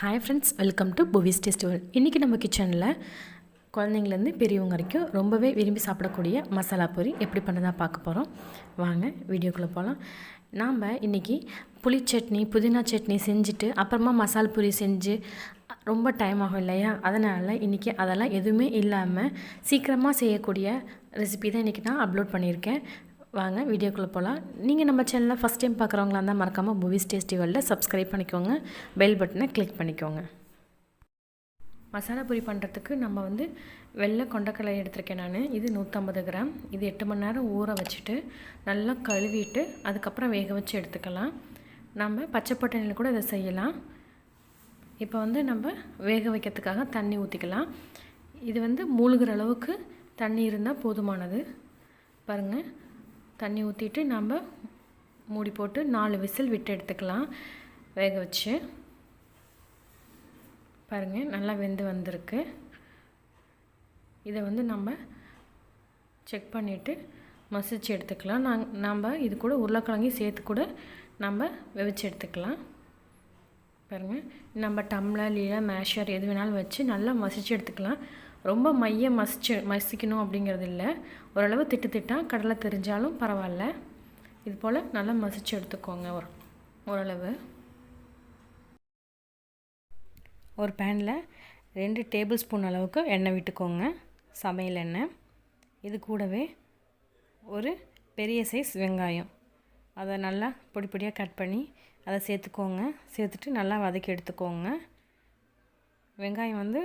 Hi friends, welcome to Buvis Tasty World. இன்றைக்கி நம்ம கிச்சனில் குழந்தைங்கலேருந்து பெரியவங்க வரைக்கும் ரொம்பவே விரும்பி சாப்பிடக்கூடிய மசாலா பூரி எப்படி பண்ணுறதா பார்க்க போகிறோம். வாங்க வீடியோக்குள்ளே போகலாம். நாம் இன்றைக்கி புளி சட்னி, புதினா சட்னி செஞ்சுட்டு அப்புறமா மசாலா பூரி செஞ்சு ரொம்ப டைம் ஆகும் இல்லையா? அதனால் இன்றைக்கி அதெல்லாம் எதுவுமே இல்லாமல் சீக்கிரமாக செய்யக்கூடிய ரெசிபி தான் இன்றைக்கி நான் அப்லோட் பண்ணியிருக்கேன். வாங்க வீடியோக்குள்ளே போகலாம். நீங்கள் நம்ம சேனலில் ஃபஸ்ட் டைம் பார்க்குறவங்களா இருந்தால் மறக்காமல் Buvis Tasty World சப்ஸ்கிரைப் பண்ணிக்கோங்க, பெல் பட்டனை கிளிக் பண்ணிக்கோங்க. மசாலா பூரி பண்ணுறதுக்கு நம்ம வெள்ளை கொண்டக்கடலை எடுத்திருக்கேன் நான். இது 150 கிராம். இது 8 மணி நேரம் ஊற வச்சுட்டு நல்லா கழுவிட்டு அதுக்கப்புறம் வேக வச்சு எடுத்துக்கலாம். நம்ம பச்சை பட்டாணியில் கூட இதை செய்யலாம். இப்போ நம்ம வேக வைக்கிறதுக்காக தண்ணி ஊற்றிக்கலாம். இது மூழ்கிற அளவுக்கு தண்ணி இருந்தால் போதுமானது. பாருங்கள், தண்ணி ஊற்றிட்டு நம்ம மூடி போட்டு 4 விசில் விட்டு எடுத்துக்கலாம். வேக வச்சு பாருங்கள், நல்லா வெந்து வந்திருக்கு. இதை நம்ம செக் பண்ணிவிட்டு மசிச்சு எடுத்துக்கலாம். நம்ம இது கூட உருளைக்கிழங்கு சேர்த்து கூட நம்ம வெவிச்சு எடுத்துக்கலாம். பாருங்கள், நம்ம டம்ளர் இல்லை மேஷர் எது வேணாலும் வச்சு நல்லா மசிச்சு எடுத்துக்கலாம். ரொம்ப மசிக்கணும் அப்படிங்கிறது இல்லை. ஓரளவு திட்டாக கடலை தெரிஞ்சாலும் பரவாயில்ல. இது போல் நல்லா மசிச்சு எடுத்துக்கோங்க. ஓரளவு ஒரு பேனில் 2 டேபிள் ஸ்பூன் அளவுக்கு எண்ணெய் விட்டுக்கோங்க, சமையல் எண்ணெய். இது கூடவே ஒரு பெரிய சைஸ் வெங்காயம், அதை நல்லா பொடி பொடியாக கட் பண்ணி அதை சேர்த்துக்கோங்க. சேர்த்துட்டு நல்லா வதக்கி எடுத்துக்கோங்க. வெங்காயம்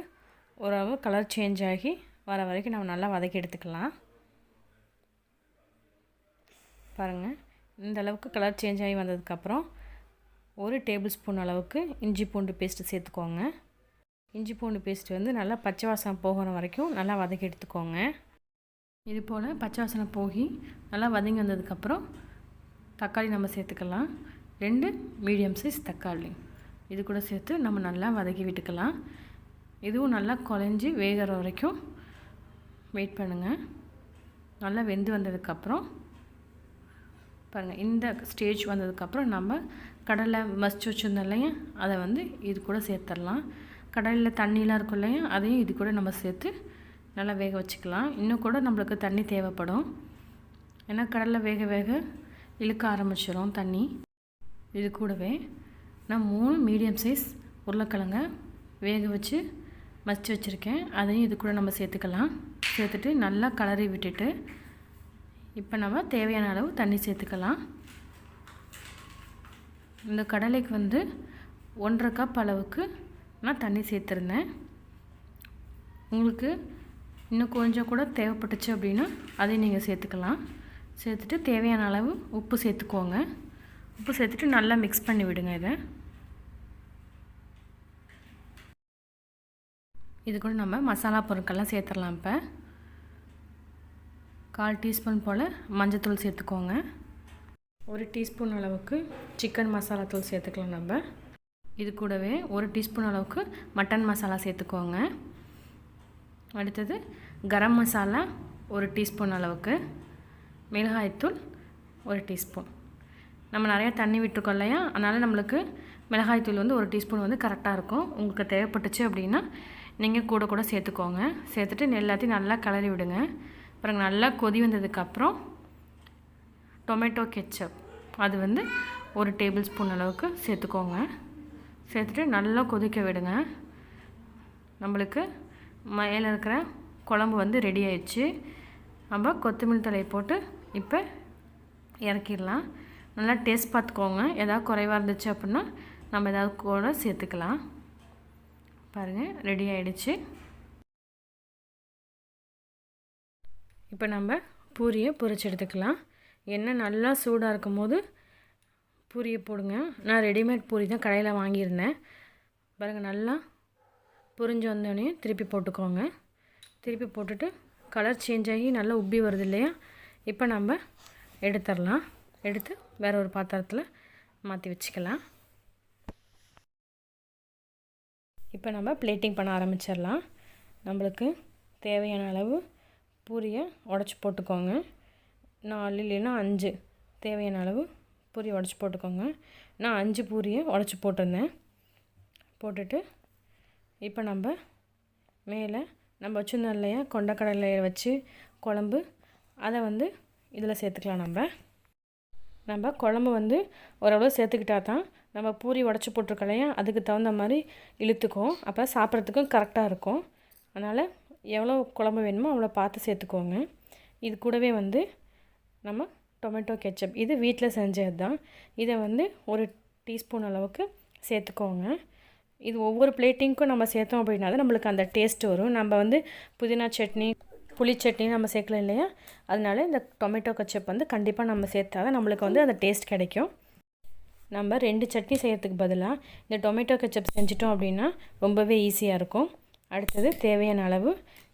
ஓரளவு கலர் சேஞ்ச் ஆகி வர வரைக்கும் நம்ம நல்லா வதக்கி எடுத்துக்கலாம். பாருங்கள், இந்த அளவுக்கு கலர் சேஞ்ச் ஆகி வந்ததுக்கப்புறம் 1 டேபிள் ஸ்பூன் அளவுக்கு இஞ்சி பூண்டு பேஸ்ட்டு சேர்த்துக்கோங்க. இஞ்சி பூண்டு பேஸ்ட்டு நல்லா பச்சை வாசனை போகிற வரைக்கும் நல்லா வதக்கி எடுத்துக்கோங்க. இது போல் பச்சை வாசனை போகி நல்லா வதங்கி வந்ததுக்கப்புறம் தக்காளி நம்ம சேர்த்துக்கலாம். 2 மீடியம் சைஸ் தக்காளி இது கூட சேர்த்து நம்ம நல்லா வதக்கி விட்டுக்கலாம். இதுவும் நல்லா குழஞ்சி வேகிற வரைக்கும் வெயிட் பண்ணுங்கள். நல்லா வெந்து வந்ததுக்கப்புறம் பாருங்கள், இந்த ஸ்டேஜ் வந்ததுக்கப்புறம் நம்ம கடலை மசிச்சு வச்சுருந்தோம் இல்லையா, அதை இது கூட சேர்த்துடலாம். கடலில் தண்ணிலாம் இருக்கும் இல்லையா, அதையும் இது கூட நம்ம சேர்த்து நல்லா வேக வச்சுக்கலாம். இன்னும் கூட நம்மளுக்கு தண்ணி தேவைப்படும். ஏன்னா கடலை வேக வேக இழுக்க ஆரம்பிச்சிடும் தண்ணி. இது கூடவே நான் 3 மீடியம் சைஸ் உருளைக்கிழங்க வேக வச்சு மசிச்சு வச்சுருக்கேன். அதையும் இது கூட நம்ம சேர்த்துக்கலாம். சேர்த்துட்டு நல்லா கலரி விட்டுட்டு இப்போ நம்ம தேவையான அளவு தண்ணி சேர்த்துக்கலாம். இந்த கடலைக்கு 1.5 கப் அளவுக்கு நான் தண்ணி சேர்த்துருந்தேன். உங்களுக்கு இன்னும் கொஞ்சம் கூட தேவைப்பட்டுச்சு அப்படின்னா அதையும் நீங்கள் சேர்த்துக்கலாம். சேர்த்துட்டு தேவையான அளவு உப்பு சேர்த்துக்கோங்க. உப்பு சேர்த்துட்டு நல்லா மிக்ஸ் பண்ணி விடுங்க. இது கூட நம்ம மசாலா பொருட்கள்லாம் சேர்த்துடலாம். இப்போ 1/4 டீஸ்பூன் போல் மஞ்சத்தூள் சேர்த்துக்கோங்க. 1 டீஸ்பூன் அளவுக்கு சிக்கன் மசாலா தூள் சேர்த்துக்கலாம். நம்ம இது கூடவே 1 டீஸ்பூன் அளவுக்கு மட்டன் மசாலா சேர்த்துக்கோங்க. அடுத்தது கரம் மசாலா 1 டீஸ்பூன் அளவுக்கு, மிளகாய்த்தூள் 1 டீஸ்பூன். நம்ம நிறையா தண்ணி விட்டுருக்கோம் இல்லையா, அதனால் நம்மளுக்கு மிளகாய்த்தூள் 1 டீஸ்பூன் கரெக்டாக இருக்கும். உங்களுக்கு தேவைப்பட்டுச்சு அப்படின்னா நீங்கள் கூட சேர்த்துக்கோங்க. சேர்த்துட்டு எல்லாத்தையும் நல்லா கலரி விடுங்க. அப்புறம் நல்லா கொதி வந்ததுக்கப்புறம் டொமேட்டோ கெச்சப் அது 1 டேபிள் ஸ்பூன் அளவுக்கு சேர்த்துக்கோங்க. சேர்த்துட்டு நல்லா கொதிக்க விடுங்க. நம்மளுக்கு மேலே இருக்கிற குழம்பு ரெடி ஆயிடுச்சு. நம்ம கொத்தமல்லி தழையை போட்டு இப்போ இறக்கிடலாம். நல்லா டேஸ்ட் பார்த்துக்கோங்க. ஏதாவது குறைவாக இருந்துச்சு அப்படின்னா நம்ம ஏதாவது கூட சேர்த்துக்கலாம். பாருங்கள், ரெடி ஆகிடுச்சு. இப்போ நம்ம பூரியை பொரிச்சு எடுத்துக்கலாம். எண்ணெய் நல்லா சூடாக இருக்கும் போது பூரியை போடுங்க. நான் ரெடிமேட் பூரி தான் கடையில் வாங்கியிருந்தேன். பாருங்கள், நல்லா பொரிஞ்சு வந்தோடனே திருப்பி போட்டுக்கோங்க. திருப்பி போட்டுட்டு கலர் சேஞ்ச் ஆகி நல்லா உப்பி வருது இல்லையா, இப்போ நம்ம எடுத்துடலாம். எடுத்து வேறு ஒரு பாத்திரத்தில் மாற்றி வச்சுக்கலாம். இப்போ நம்ம பிளேட்டிங் பண்ண ஆரம்பிச்சிடலாம். நம்மளுக்கு தேவையான அளவு பூரியை உடச்சி போட்டுக்கோங்க. 4 இல்லைன்னா 5 தேவையான அளவு பூரி உடச்சி போட்டுக்கோங்க. நான் 5 பூரியை உடச்சி போட்டிருந்தேன். போட்டுட்டு இப்போ நம்ம மேலே நம்ம வச்சுருந்தோம் இல்லையா கொண்டக்கடலையை வச்சு குழம்பு, அதை வந்து இதில் சேர்த்துக்கலாம். நம்ம குழம்பு வந்து ஓரளவு சேர்த்துக்கிட்டா தான் நம்ம பூரி உடச்சி போட்டிருக்கோம் இல்லையா, அதுக்கு தகுந்த மாதிரி இழுத்துக்கும், அப்போ சாப்பிட்றதுக்கும் கரெக்டாக இருக்கும். அதனால் எவ்வளோ குழம்பு வேணுமோ அவ்வளோ பார்த்து சேர்த்துக்கோங்க. இது கூடவே வந்து நம்ம டொமேட்டோ கெச்சப், இது வீட்டில் செஞ்சது தான். இதை வந்து 1 டீஸ்பூன் அளவுக்கு சேர்த்துக்கோங்க. இது ஒவ்வொரு பிளேட்டிங்க்கும் நம்ம சேர்த்தோம் அப்படின்னா தான் நம்மளுக்கு அந்த டேஸ்ட் வரும். நம்ம வந்து புதினா சட்னி, புளி சட்னி நம்ம சேர்க்கல இல்லையா, அதனால இந்த டொமேட்டோ கெச்சப் வந்து கண்டிப்பாக நம்ம சேர்த்தா தான் நம்மளுக்கு வந்து அந்த டேஸ்ட் கிடைக்கும். நம்ம 2 சட்னி செய்கிறதுக்கு பதிலாக இந்த டொமேட்டோ கெச்சப் செஞ்சிட்டோம் அப்படின்னா ரொம்பவே ஈஸியாக இருக்கும். அடுத்தது தேவையான அளவு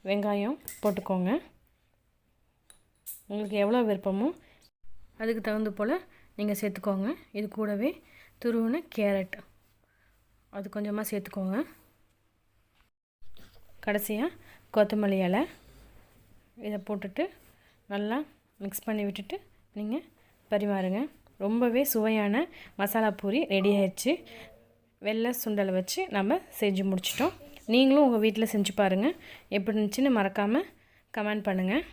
வெங்காயம் போட்டுக்கோங்க. உங்களுக்கு எவ்வளோ விருப்பமோ அதுக்கு தகுந்த போல் நீங்கள் சேர்த்துக்கோங்க. இது கூடவே துருவின கேரட் அது கொஞ்சமாக சேர்த்துக்கோங்க. கடைசியாக கொத்தமல்லி இலை இதை போட்டுட்டு நல்லா மிக்ஸ் பண்ணி விட்டுட்டு நீங்கள் பரிமாறுங்க. ரொம்பவே சுவையான மசாலா பூரி ரெடி ஆயிடுச்சு. வெள்ளை சுண்டலை வச்சு நம்ம செஞ்சு முடிச்சிட்டோம். நீங்களும் உங்கள் வீட்டில் செஞ்சு பாருங்கள். எப்படி இருந்துச்சுன்னு மறக்காமல் கமெண்ட் பண்ணுங்கள்.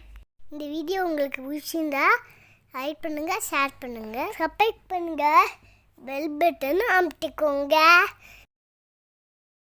இந்த வீடியோ உங்களுக்கு பிடிச்சிருந்தா லைக் பண்ணுங்கள், ஷேர் பண்ணுங்கள், சப்ஸ்கிரைப் பண்ணுங்கள், பெல் பட்டன் அமுத்திக்கோங்க.